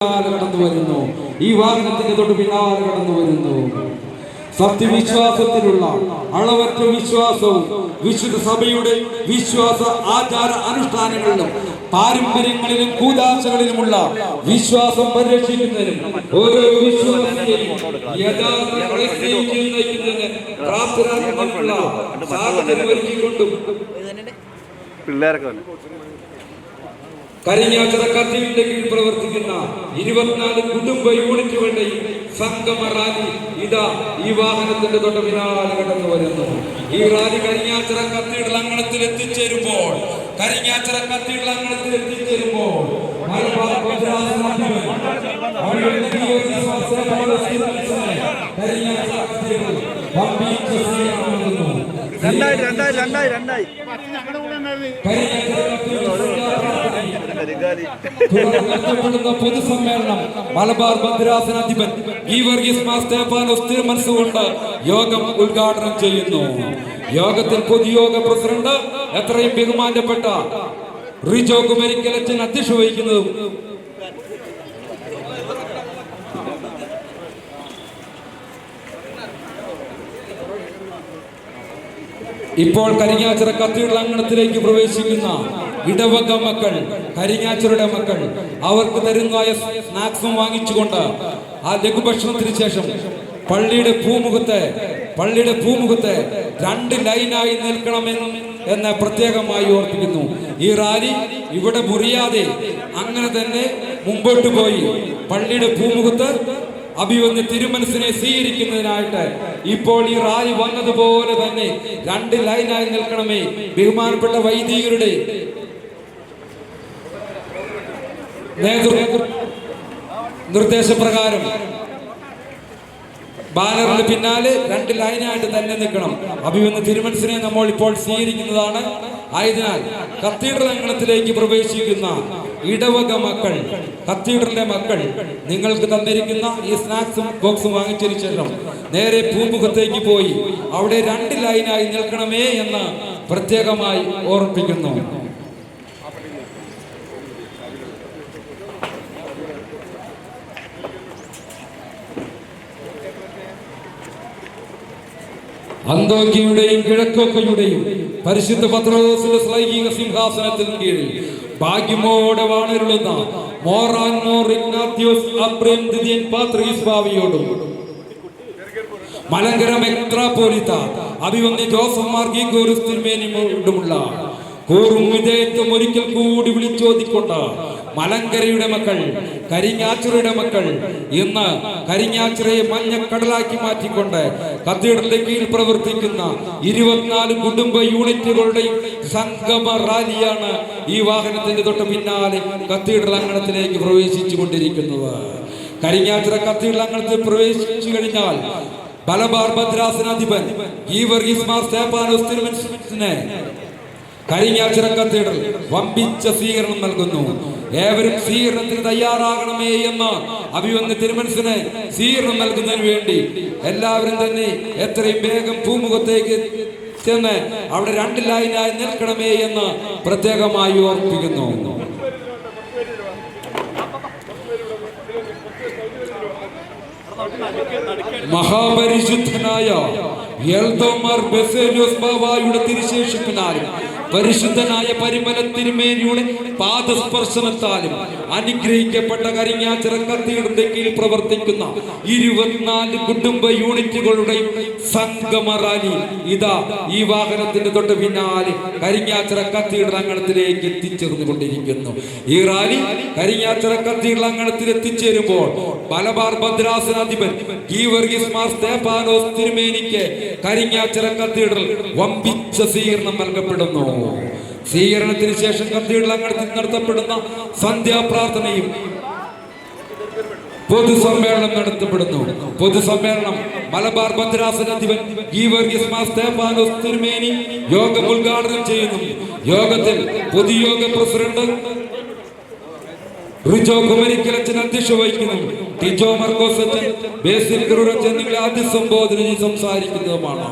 കടന്നു വരുന്നു. ഈ വാഹനത്തിന്റെ തൊട്ട് പിന്നാലെ കടന്നു വരുന്നു. സത്യവിശ്വാസത്തിലുള്ള അളവറ്റ വിശ്വാസവും വിശുദ്ധ സഭയുടെ വിശ്വാസ ആചാര അനുഷ്ഠാനങ്ങളിലും പാരമ്പര്യങ്ങളിലും കൂദാശകളിലുമുള്ള വിശ്വാസം പരിരക്ഷിക്കുന്നതിനും ഓരോ വിശ്വാസിയെയും യഥാർത്ഥ ക്രൈസ്തവ നയിക്കുന്നതിന് പ്രാപ്തരാക്കുന്നതിനുള്ള സാഹചര്യം ഒരുക്കിക്കൊണ്ടും കരിങ്ങാച്ചിറ കത്തീഡ്രലിന്റെ കീഴിൽ പ്രവർത്തിക്കുന്ന 24 കുടുംബ യൂണിറ്റുകളുടെയും സംഗമ റാലി ഇതാ ഈ വാഹനത്തിന്റെ തൊട്ട് പിന്നാലെ കടന്നു വരുന്നു. ഈ റാലി കരിങ്ങാച്ചിറ കത്തീഡ്രൽ അങ്കണത്തിൽ എത്തിച്ചേരുമ്പോൾ പൊതുസമ്മേളനം മലബാർ ഭദ്രാസനാധിപൻ ഗീവർഗീസ് മാർ സ്തേഫാനോസ് തിരുമനസ്സുകൊണ്ട് യോഗം ഉദ്ഘാടനം ചെയ്യുന്നു. യോഗത്തിൽ പൊതുയോഗ പ്രസിഡന്റ് എത്രയും ബഹുമാനപ്പെട്ട റിജോ കുമരിക്കലച്ചൻ അധ്യക്ഷത വഹിക്കുന്നതും ഇപ്പോൾ കരിങ്ങാച്ചിറ കത്തീഡ്രൽ അങ്കണത്തിലേക്ക് പ്രവേശിക്കുന്ന ഇടവക മക്കൾ, കരിങ്ങാച്ചിറയുടെ മക്കൾ അവർക്ക് തരുന്നതായ സ്നാക്സും വാങ്ങിച്ചുകൊണ്ട് ആ ലഘുഭക്ഷണത്തിന് ശേഷം പള്ളിയുടെ പൂമുഖത്തെ 2 ലൈനായി നിൽക്കണമെന്ന് പ്രത്യേകമായി ഓർപ്പിക്കുന്നു. ഈ റാലി ഇവിടെ മുറിയാതെ അങ്ങനെ തന്നെ മുമ്പോട്ട് പോയി പള്ളിയുടെ പൂമുഖത്ത് അഭിവന്യ തിരുമനസിനെ സ്വീകരിക്കുന്നതിനായിട്ട് ഇപ്പോൾ ഈ റാലി വന്നതുപോലെ തന്നെ 2 ലൈനായി നിൽക്കണമേ. ബഹുമാനപ്പെട്ട വൈദികരുടെ നിർദ്ദേശപ്രകാരം ബാനറിന് പിന്നാലെ 2 ലൈനായിട്ട് തന്നെ നിൽക്കണം. അഭിവന്യ തിരുമനസിനെ നമ്മൾ ഇപ്പോൾ സ്വീകരിക്കുന്നതാണ്. ആയതിനാൽ കത്തീഡ്രൽ അങ്കണത്തിലേക്ക് പ്രവേശിക്കുന്ന ഇടവക മക്കൾ, കത്തീഡ്രലിലെ മക്കൾ നിങ്ങൾക്ക് തന്നിരിക്കുന്ന ഈ സ്നാക്സും ബോക്സും വാങ്ങിച്ചതിന് ശേഷം നേരെ പൂമുഖത്തേക്ക് പോയി അവിടെ 2 ലൈനായി നിൽക്കണമേ എന്ന് പ്രത്യേകമായി ഓർമ്മിപ്പിക്കുന്നു. അന്തോക്യയുടെയും കിഴക്കൊക്കയുടെയും പരിശുദ്ധ പത്രോസിന്റെ ശ്ലൈഹിക സിംഹാസനത്തിന് കീഴിൽ ഭാഗ്യമോടെ വാണിരുളുന്ന മോറാൻ മോർ ഇഗ്നാത്യോസ് അബ്രേം ദിദിയൻ പാത്രീസ് ഭാവിയോടും മലങ്കര മെത്രാപ്പോലീത്ത അഭിവന്യ ജോസഫ് മാർ ഗീഗോറിയോസ് തിരുമേനിയോടുമുള്ള കൂറും വിധേയത്വം ഒരിക്കൽ കൂടി വിളിച്ചോദിക്കൊണ്ട് മലങ്കരയുടെ മക്കൾ, കരിങ്ങാച്ചിറയുടെ മക്കൾ ഇന്ന് കരിങ്ങാച്ചിറയെ മഞ്ഞക്കടലാക്കി മാറ്റിക്കൊണ്ട് കത്തീഡ്രലിന്റെ കീഴിൽ പ്രവർത്തിക്കുന്ന 24 കുടുംബ യൂണിറ്റുകളുടെയും സംഗമ റാലിയാണ് ഈ വാഹനത്തിന്റെ തൊട്ട് പിന്നാലെ കത്തീഡ്രൽ അങ്കണത്തിലേക്ക് പ്രവേശിച്ചു കൊണ്ടിരിക്കുന്നത്. കരിങ്ങാച്ചിറ കത്തീഡ്രൽ അങ്കണത്തിൽ പ്രവേശിച്ചു കഴിഞ്ഞാൽ മലബാർ ഭദ്രാസനാധിപൻ ഗീവർഗീസ് മാർ സ്തേഫാനോസ് തിരുമനസിനെ കരിങ്ങാച്ചിറ കത്തീഡ്രൽ വമ്പിച്ച സ്വീകരണം നൽകുന്നു. ഏവരും സ്വീകരണത്തിന് തയ്യാറാകണമേ എന്ന് അഭിവന്യ തിരുമനസിന് സ്വീകരണം നൽകുന്നതിന് വേണ്ടി എല്ലാവരും തന്നെ എത്രയും വേഗം പൂമുഖത്തേക്ക് ചെന്ന് അവിടെ 2 ലൈനായി നിൽക്കണമേ എന്ന് പ്രത്യേകമായി ഓർമ്മിപ്പിക്കുന്നു. മഹാപരിശുദ്ധനായ എൽദോമാർ ബെസേലിയോസ് ബാവായുടെ തിരുശേഷിപ്പിനാലും പരിശുദ്ധനായ പരിമല തിരുമേനിയുടെ പാദസ്പർശനത്താലും അനുഗ്രഹിക്കപ്പെട്ട കരിങ്ങാച്ചിറ കത്തീഡ്രലിന്റെ കീഴിൽ പ്രവർത്തിക്കുന്ന 24 കുടുംബ യൂണിറ്റുകളുടെയും സംഗമ റാലി ഇതാ ഈ വാഹനത്തിന്റെ തൊട്ട് പിന്നാലെ കരിങ്ങാച്ചിറ കത്തീഡ്രൽ അങ്കണത്തിലേക്ക് എത്തിച്ചേർന്നുകൊണ്ടിരിക്കുന്നു. ഈ റാലി കരിങ്ങാച്ചിറ കത്തീഡ്രൽ അങ്കണത്തിൽ എത്തിച്ചേരുമ്പോൾ മലബാർ ഭദ്രാസനാധിപൻ ഗീവർഗീസ് മാർ സ്തേഫാനോസ് തിരുമേനിക്ക് കരിങ്ങാച്ചിറ കത്തീഡ്രൽ വമ്പിച്ച സ്വീകരണം നൽകപ്പെടുന്നു. സ്വീകരണത്തിന് ശേഷം കത്തീഡ്രൽ അങ്കണത്തിൽ നടത്തപ്പെടുന്ന സന്ധ്യാപ്രാർത്ഥനയും പൊതുസമ്മേളനം നടത്തപ്പെടുന്നു. പൊതുസമ്മേളനം മലബാർ ഭദ്രാസനാധിപൻ ഗീവർഗീസ് മാർ സ്തേഫാനോസ് തിരുമേനി യോഗം ഉദ്ഘാടനം ചെയ്യുന്നു. യോഗത്തിൽ പൊതുയോഗ പ്രസിഡന്റ് റിജോ കുമരിക്കലച്ചൻ അധ്യക്ഷത വഹിക്കുന്നു. ടിജോ മർക്കോസ് അച്ഛൻ, ബേസിൽ ഗുരുറച്ചൻ എന്നിവരെ അഭിസംബോധന ചെയ്ത് സംസാരിക്കുന്നതുമാണ്.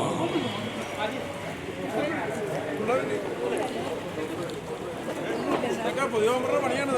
പുതിയ പണിയാണ്.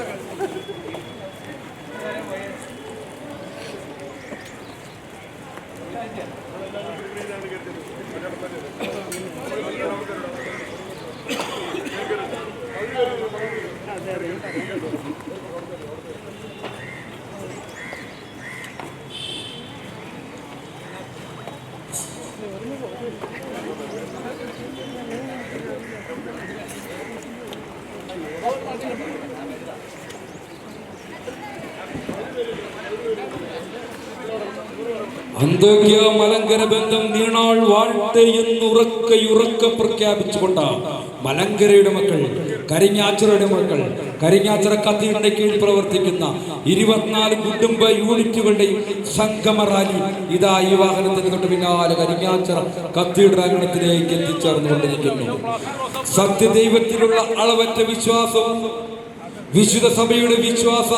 അന്തോക്യ മലങ്കര ബന്ധം നീണാൾ വാഴ്ത്തെ എന്നുറക്കെ പ്രഖ്യാപിച്ചുകൊണ്ട് മലങ്കരയുടെ മക്കൾ, കരിങ്ങാച്ചിറയുടെ മക്കൾ, കരിങ്ങാച്ചിറ കത്തീഡ്രലിന്റെ കീഴിൽ പ്രവർത്തിക്കുന്ന 24 കുടുംബ യൂണിറ്റുകളുടെയും സംഗമ റാലി ഇതാ ഈ വാഹനത്തിന് തൊട്ട് പിന്നാലെ കരിങ്ങാച്ചിറ കത്തീഡ്രൽ അങ്കണത്തിലേക്ക് എത്തിച്ചേർന്നുകൊണ്ടിരിക്കുന്നു. സത്യദൈവത്തിലുള്ള അളവറ്റ വിശ്വാസവും വിശുദ്ധ സഭയുടെ വിശ്വാസ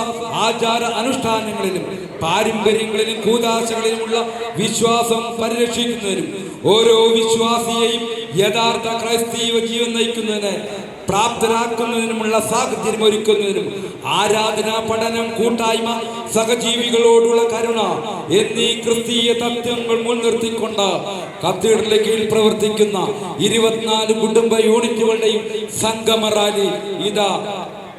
ആചാര അനുഷ്ഠാനങ്ങളിലും പാരമ്പര്യങ്ങളിലും കൂദാശകളിലുമുള്ള വിശ്വാസം പരിരക്ഷിക്കുന്നതിനും ഓരോ വിശ്വാസിയെയും യഥാർത്ഥ ക്രൈസ്തീയ ജീവൻ നയിക്കുന്നതിന് പ്രാപ്തരാക്കുന്നതിനുമുള്ള സാഹചര്യം ഒരുക്കുന്നതിനും ആരാധനാ പഠനം, കൂട്ടായ്മ, സഹജീവികളോടുള്ള കരുണ എന്നീ ക്രിസ്തീയ തത്വങ്ങൾ മുൻനിർത്തിക്കൊണ്ട് കത്തീഡ്രലിന്റെ കീഴിൽ പ്രവർത്തിക്കുന്ന 24 കുടുംബ യൂണിറ്റുകളുടെയും സംഗമ റാലി ഇതാ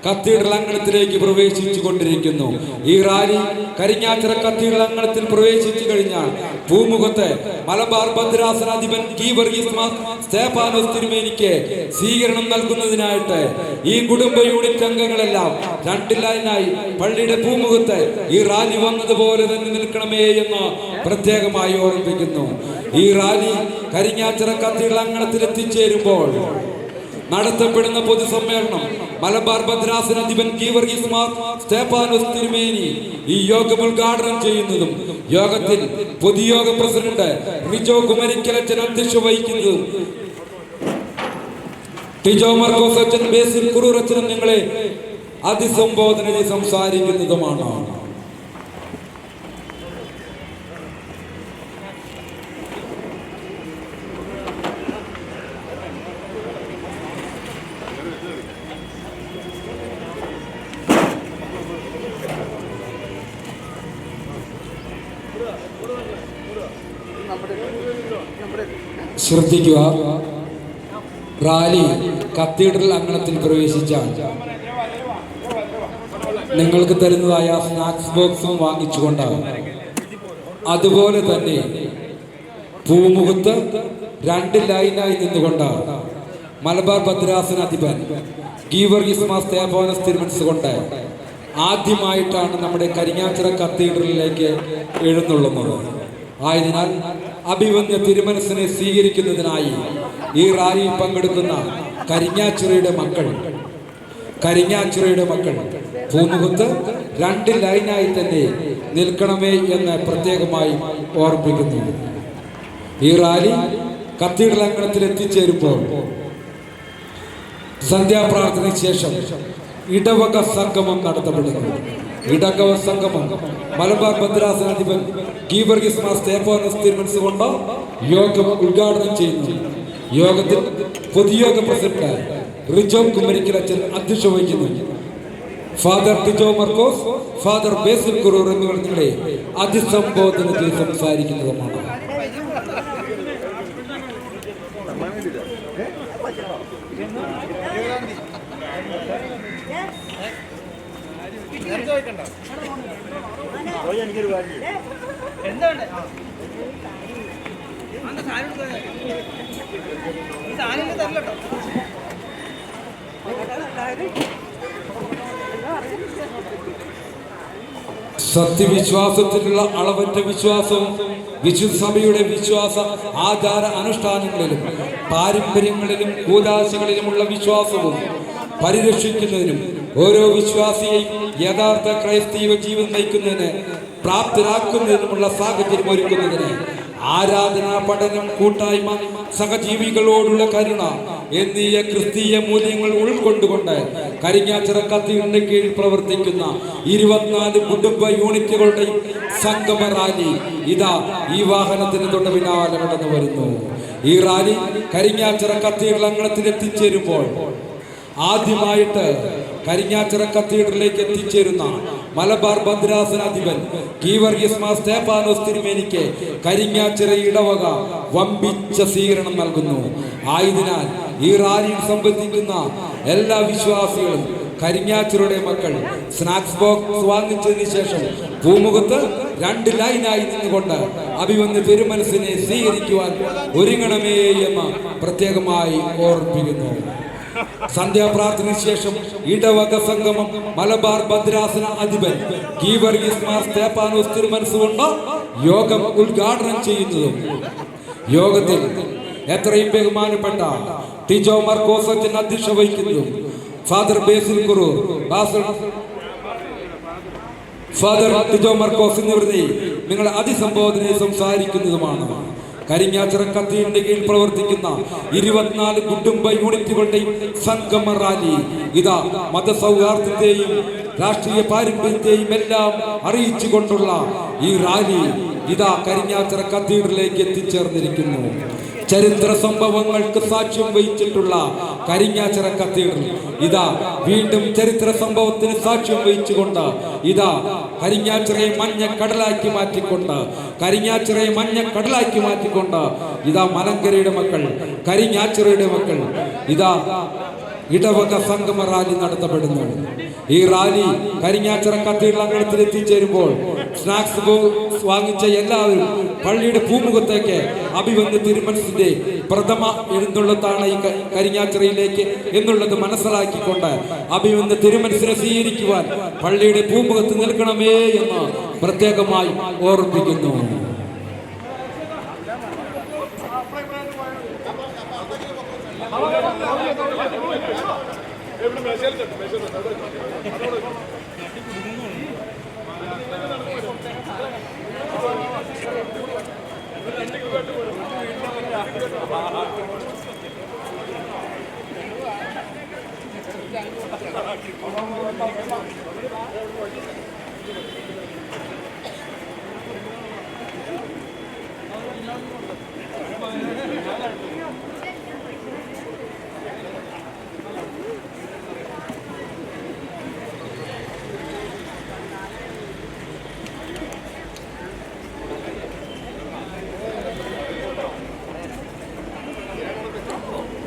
കത്തീഡ്രൽ അങ്കണത്തിലേക്ക് പ്രവേശിച്ചു കൊണ്ടിരിക്കുന്നു. ഈ റാലി കരിങ്ങാച്ചിറ കത്തീഡ്രൽ അങ്കണത്തിൽ പ്രവേശിച്ചു കഴിഞ്ഞാൽ പൂമുഖത്ത് മലബാർ ഭദ്രാസനാധിപൻ ഗീവർഗീസ് മാർ സ്തേഫാനോസ് തിരുമേനിക്ക് സ്വീകരണം നൽകുന്നതിനായിട്ട് ഈ കുടുംബ യൂണിറ്റ് അംഗങ്ങളെല്ലാം 2 ലൈനായി പള്ളിയുടെ പൂമുഖത്ത് ഈ റാലി വന്നതുപോലെ തന്നെ നിൽക്കണമേ എന്ന് പ്രത്യേകമായി ഓർമ്മിപ്പിക്കുന്നു. ഈ റാലി കരിങ്ങാച്ചിറ കത്തീഡ്രൽ അങ്കണത്തിൽ എത്തിച്ചേരുമ്പോൾ നടത്തപ്പെടുന്ന പൊതുസമ്മേളനം മലബാർ ഭദ്രാസനാധിപൻ ഗീവർഗീസ് മാർ സ്തേഫാനോസ് തിരുമേനി ഈ യോഗം ഉദ്ഘാടനം ചെയ്യുന്നതും യോഗത്തിൽ പൊതുയോഗ പ്രസിഡന്റ് റിജോ കുമരിക്കലച്ചൻ അധ്യക്ഷത വഹിക്കുന്നതും ടിജോ മർക്കോസ് അച്ഛൻ, ബേസിൽ കുറൂർ അച്ഛൻ നിങ്ങളെ അഭിസംബോധന ചെയ്ത് സംസാരിക്കുന്നതുമാണ്. ശ്രദ്ധിക്കുക, റാലി കത്തീഡ്രൽ അങ്കണത്തിൽ പ്രവേശിച്ചാൽ നിങ്ങൾക്ക് തരുന്നതായ സ്നാക്സ് ബോക്സും വാങ്ങിച്ചുകൊണ്ട് അതുപോലെ തന്നെ പൂമുഖത്ത് 2 ലൈനായി നിന്നുകൊണ്ട് മലബാർ ഭദ്രാസനാധിപൻ ഗീവർഗീസ് മാർ സ്തേഫാനോസ് തിരുമനസ് കൊണ്ട് ആദ്യമായിട്ടാണ് നമ്മുടെ കരിങ്ങാച്ചിറ കത്തീഡ്രലിലേക്ക് എഴുന്നള്ളുന്നത്. ആയതിനാൽ അഭിവന്യ തിരുമനസിനെ സ്വീകരിക്കുന്നതിനായി ഈ റാലിയിൽ പങ്കെടുക്കുന്ന കരിങ്ങാച്ചിറയുടെ മക്കൾ പൂമുഖത്ത് 2 ലൈനായി തന്നെ നിൽക്കണമേ എന്ന് പ്രത്യേകമായി ഓർമ്മിപ്പിക്കുന്നു. ഈ റാലി കത്തീഡ്രൽ അങ്കണത്തിൽ എത്തിച്ചേരുമ്പോൾ സന്ധ്യാപ്രാർത്ഥനയ്ക്ക് ശേഷം ഇടവക സംഗമം നടത്തപ്പെടുന്നു. ഇടവക സംഗമം മലബാർ ഭദ്രാസനാധിപൻ ഗീവർഗീസ് മാർ സ്തേഫാനോസ് തിരുമനസ് കൊണ്ട് യോഗം ഉദ്ഘാടനം ചെയ്യുന്നു. യോഗത്തിൽ പൊതുയോഗ പ്രസിഡന്റ് റിജോ കുമരിക്കലച്ചൻ അധ്യക്ഷത വഹിക്കുന്നു. ഫാദർ ടിജോ മർക്കോസ്, ഫാദർ ബേസിൽ കുറൂർ എന്നിവർ നിങ്ങളെ അഭിസംബോധന ചെയ്ത് സംസാരിക്കുന്നതുമാണ്. സത്യവിശ്വാസത്തിലുള്ള അളവറ്റ വിശ്വാസവും വിശുദ്ധ സഭയുടെ വിശ്വാസ ആചാര അനുഷ്ഠാനങ്ങളിലും പാരമ്പര്യങ്ങളിലും കൂദാശകളിലുമുള്ള വിശ്വാസവും പരിരക്ഷിക്കുന്നതിനും ഓരോ വിശ്വാസിയെയും യഥാർത്ഥ ക്രൈസ്തീയ ജീവിതം നയിക്കുന്നതിന് പ്രാപ്തരാക്കുന്നതിനുമുള്ള സാഹചര്യം ഒരുക്കുന്നതിന് ആരാധനാ പഠനം, കൂട്ടായ്മ, സഹജീവികളോടുള്ള കരുണ എന്നീ ക്രിസ്തീയ മൂല്യങ്ങൾ ഉൾക്കൊണ്ടുകൊണ്ട് കരിങ്ങാച്ചിറ കത്തീഡ്രലിന്റെ കീഴിൽ പ്രവർത്തിക്കുന്ന 24 കുടുംബ യൂണിറ്റുകളുടെയും സംഗമ റാലി ഇതാ ഈ വാഹനത്തിന് തൊട്ട് പിന്നാലെ കടന്നു വരുന്നു. ഈ റാലി കരിങ്ങാച്ചിറ കത്തീഡ്രൽ അങ്കണത്തിൽ എത്തിച്ചേരുമ്പോൾ ആദ്യമായിട്ട് കരിങ്ങാച്ചിറ കത്തീഡ്രലിലേക്ക് എത്തിച്ചേരുന്ന മലബാർ ഭദ്രാസനാധിപൻ ഗീവർഗീസ് മാർ സ്തേഫാനോസ് തിരുമേനിക്ക് കരിങ്ങാച്ചിറ ഇടവക വമ്പിച്ച സ്വീകരണം നൽകുന്നു. ആയതിനാൽ ഈ റാലിയിൽ സംബന്ധിക്കുന്ന എല്ലാ വിശ്വാസികളും കരിങ്ങാച്ചിറയുടെ മക്കൾ സ്നാക്സ് ബോക്സ് വാങ്ങിച്ചതിന് ശേഷം പൂമുഖത്ത് 2 ലൈനായി നിന്നുകൊണ്ട് അഭിവന്യ തിരുമനസിനെ സ്വീകരിക്കുവാൻ ഒരുങ്ങണമേ എന്ന് പ്രത്യേകമായി ഓർമ്മിപ്പിക്കുന്നു. സന്ധ്യാപ്രാർത്ഥനയ്ക്ക് ശേഷം ഇടവക സംഗമം മലബാർ ഭദ്രാസന അധിപൻ ഗീവർഗീസ് മാർ സ്തേഫാനോസ് തിരുമനസ് കൊണ്ട് യോഗം ഉദ്ഘാടനം ചെയ്യുന്നതും യോഗത്തിൽ എത്രയും ബഹുമാനപ്പെട്ട ടിജോ മർക്കോസ് അച്ഛൻ അധ്യക്ഷത വഹിക്കുന്നതും ഫാദർ ബേസിൽ കുറു ഫാദർ ടിജോ മർക്കോസ് എന്നിവരുടെ നിങ്ങൾ അതിസംബോധനയെ സംസാരിക്കുന്നതുമാണ്. കരിങ്ങാച്ചിറ കത്തീഡ്രലിന്റെ കീഴിൽ പ്രവർത്തിക്കുന്ന 24 കുടുംബ യൂണിറ്റുകളുടെയും സംഗമ റാലി ഇതാ മതസൗഹാർദ്ദത്തെയും രാഷ്ട്രീയ പാരമ്പര്യത്തെയും എല്ലാം അറിയിച്ചുകൊണ്ടുള്ള ഈ റാലി ഇതാ കരിങ്ങാച്ചിറ കത്തീഡ്രലിലേക്ക് എത്തിച്ചേർന്നിരിക്കുന്നു. ചരിത്ര സംഭവങ്ങൾക്ക് സാക്ഷ്യം വഹിച്ചിട്ടുള്ള കരിങ്ങാച്ചിറ കത്തീഡ്രൽ ഇതാ വീണ്ടും ചരിത്ര സംഭവത്തിന് സാക്ഷ്യം വഹിച്ചുകൊണ്ട് ഇതാ കരിങ്ങാച്ചിറയെ മഞ്ഞക്കടലാക്കി മാറ്റിക്കൊണ്ട് ഇതാ മലങ്കരയുടെ മക്കൾ, കരിങ്ങാച്ചിറയുടെ മക്കൾ ഇതാ ഇടവക സംഗമ റാലി നടത്തപ്പെടുന്നു. ഈ റാലി കരിങ്ങാച്ചിറ കത്തീഡ്രൽ അങ്കണത്തിൽ എത്തിച്ചേരുമ്പോൾ സ്നാക്സ് ബോക്സ് വാങ്ങിച്ച എല്ലാവരും പള്ളിയുടെ പൂമുഖത്തേക്ക് അഭിവന്യ തിരുമനസിന്റെ പ്രഥമ എഴുന്നള്ളത്താണ് ഈ കരിങ്ങാച്ചിറയിലേക്ക് എന്നുള്ളത് മനസ്സിലാക്കിക്കൊണ്ട് അഭിവന്യ തിരുമനസിനെ സ്വീകരിക്കുവാൻ പള്ളിയുടെ പൂമുഖത്ത് നിൽക്കണമേ എന്ന് പ്രത്യേകമായി ഓർമ്മിപ്പിക്കുന്നു.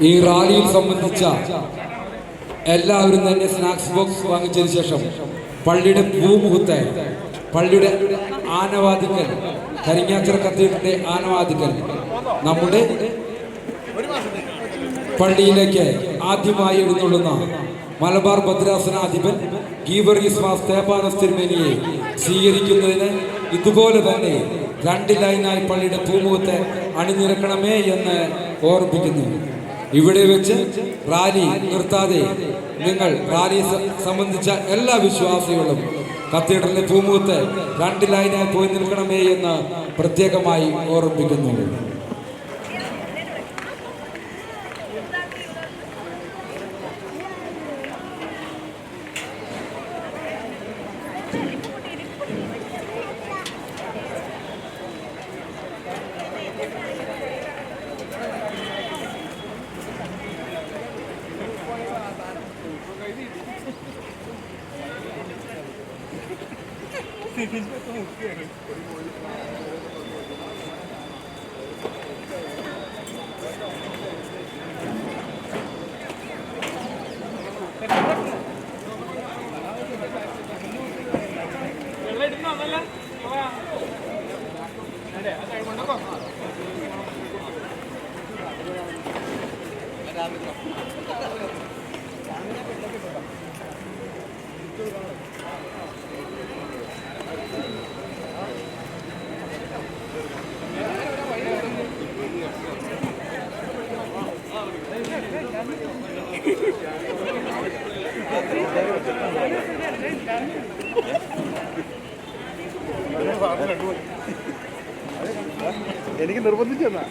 ഈ റാലിയിൽ സംബന്ധിച്ച എല്ലാവരും തന്നെ സ്നാക്സ് ബോക്സ് വാങ്ങിച്ചതിന് ശേഷം പള്ളിയുടെ പൂമുഖത്തെ പള്ളിയുടെ ആനവാദിക്കൽ കരിങ്ങാച്ചിറ കത്തീഡ്രലിന്റെ ആനവാദിക്കൽ നമ്മുടെ പള്ളിയിലേക്ക് ആദ്യമായി എഴുന്നള്ളുന്ന മലബാർ ഭദ്രാസനാധിപൻ ഗീവർഗീസ് മാർ സ്തേഫാനോസ് തിരുമേനിയെ സ്വീകരിക്കുന്നതിന് ഇതുപോലെ തന്നെ 2 ലൈനായി പള്ളിയുടെ പൂമുഖത്തെ അണിനിരക്കണമേ എന്ന് ഓർമ്മിപ്പിക്കുന്നു. ഇവിടെ വെച്ച് റാലി നിർത്താതെ നിങ്ങൾ റാലിയെ സംബന്ധിച്ച എല്ലാ വിശ്വാസികളും കത്തീഡ്രലിന്റെ പൂമുഖത്ത് 2 ലൈനായി പോയി നിൽക്കണമേ എന്ന് പ്രത്യേകമായി ഓർമ്മിപ്പിക്കുന്നു. എനിക്ക് നിർബന്ധിച്ചെന്നാ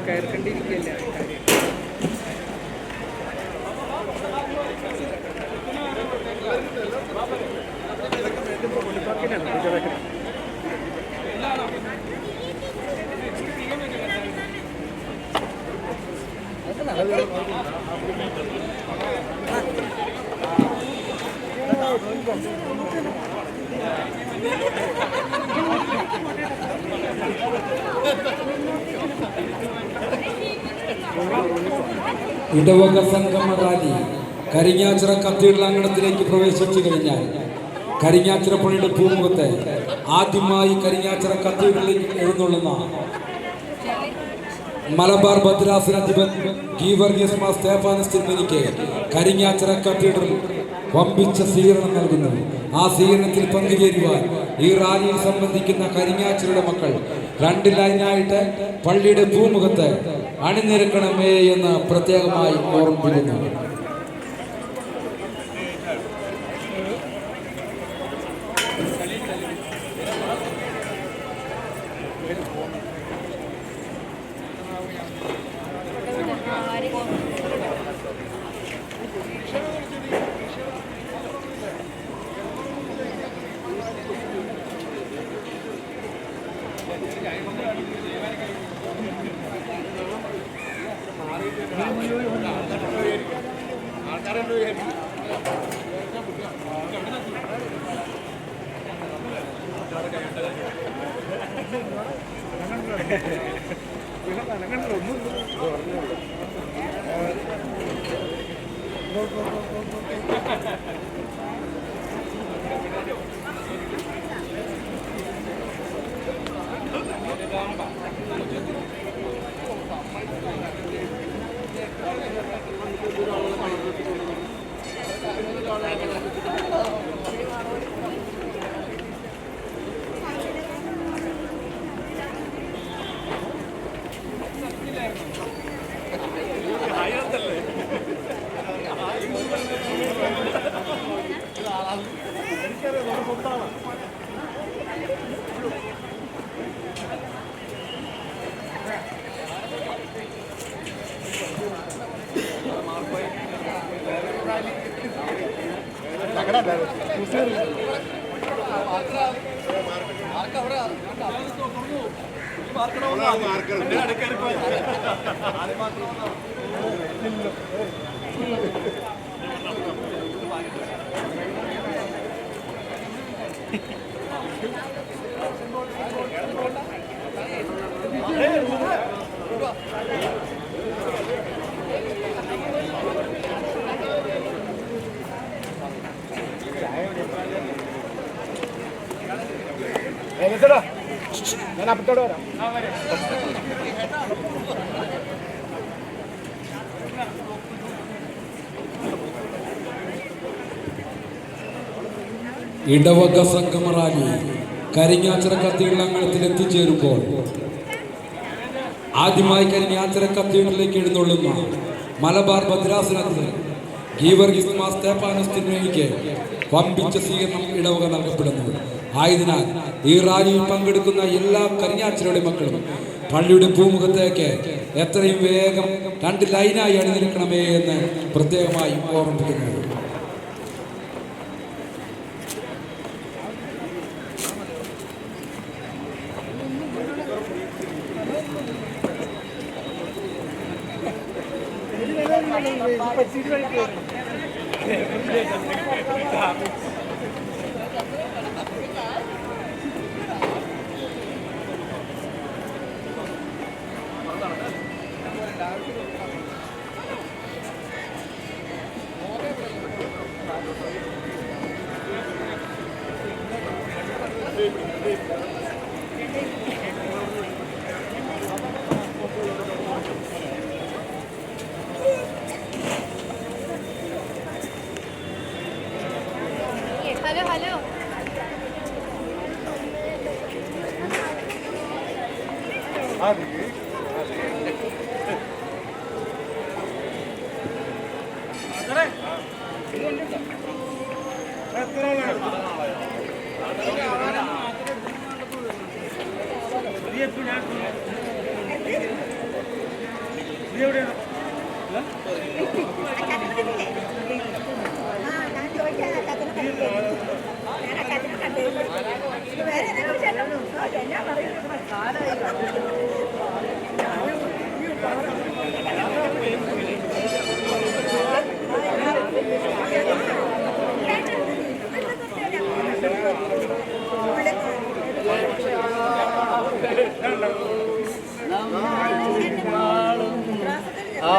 കയറിക്കൊണ്ടിരിക്കുകയല്ലേ ആൾക്കാർ. ഇടവക സംഗമ റാലി കരിങ്ങാച്ചിറ കത്തീഡ്രൽ അങ്കണത്തിലേക്ക് പ്രവേശിച്ചു കഴിഞ്ഞാൽ കരിങ്ങാച്ചിറ പള്ളിയുടെ പൂമുഖത്ത് ആദ്യമായി കരിങ്ങാച്ചിറ കത്തീഡ്രലിലേക്ക് എഴുന്നള്ളുന്ന മലബാർ ഭദ്രാസനാധിപൻ ഗീവർഗീസ് മാർ സ്തേഫാനോസ് തിരുമേനിക്ക് കരിങ്ങാച്ചിറ കത്തീഡ്രൽ വമ്പിച്ച സ്വീകരണം നൽകുന്നു. ആ സ്വീകരണത്തിൽ പങ്കുചേരുവാൻ ഈ റാലിയിൽ സംബന്ധിക്കുന്ന കരിങ്ങാച്ചിറയുടെ മക്കൾ 2 ലൈനായിട്ട് പള്ളിയുടെ പൂമുഖത്ത് അണിനിരക്കണമേ എന്ന് പ്രത്യേകമായി ഓർമ്മിപ്പിക്കുന്നു. ഞാൻ അപ്പത്തോടെ വരാം. ഇടവക സംഗമ റാലി കരിങ്ങാച്ചിറ കത്തീഡ്രൽ അങ്കണത്തിൽ എത്തിച്ചേരുമ്പോൾ ആദ്യമായി കരിങ്ങാച്ചിറ കത്തീഡ്രലിലേക്ക് എഴുന്നള്ളുന്ന മലബാർ ഭദ്രാസനാധിപൻ ഗീവർഗീസ് മാർ സ്തേഫാനോസ് തിരുമേനിക്ക് വമ്പിച്ച സ്വീകരണം ഇടവക നൽകപ്പെടുന്നു. ആയതിനാൽ ഈ റാലിയിൽ പങ്കെടുക്കുന്ന എല്ലാ കരിങ്ങാച്ചിറയുടെ മക്കളും പള്ളിയുടെ പൂമുഖത്തേക്ക് എത്രയും വേഗം 2 ലൈനായി അണിനിരക്കണമേ എന്ന് പ്രത്യേകമായി ഓർമ്മിപ്പിക്കുന്നു. ഹലോ വേറെ ആ